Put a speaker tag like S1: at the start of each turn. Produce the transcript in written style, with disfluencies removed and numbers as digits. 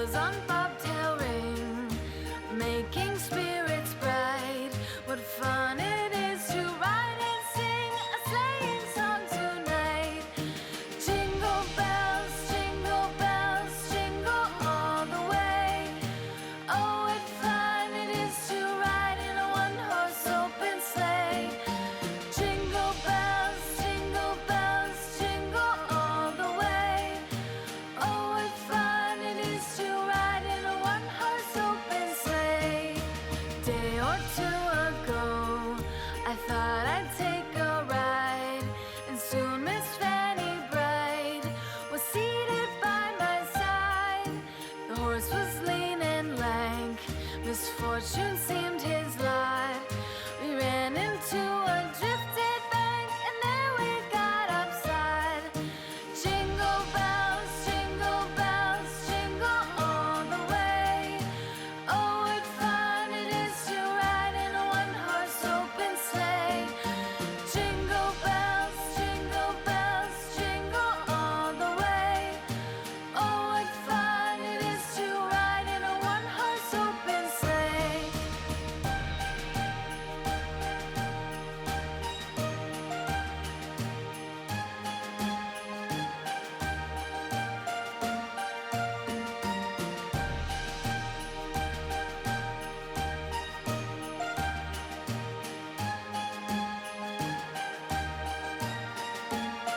S1: bells on bobtail ring, making spirits bright. What fun it is to ride and sing a sleighing song tonight. Jingle bells, jingle all the way. Oh, what fun it is to ride in a one-horse open sleigh. Jingle bells, jingle all the way. Oh, what fun it is to ride in a one-horse open sleigh. Day or two ago, I thought I'd take a ride, and soon Miss Fanny Bright was seated by my side. The horse was lean and lank, misfortune seemed his life.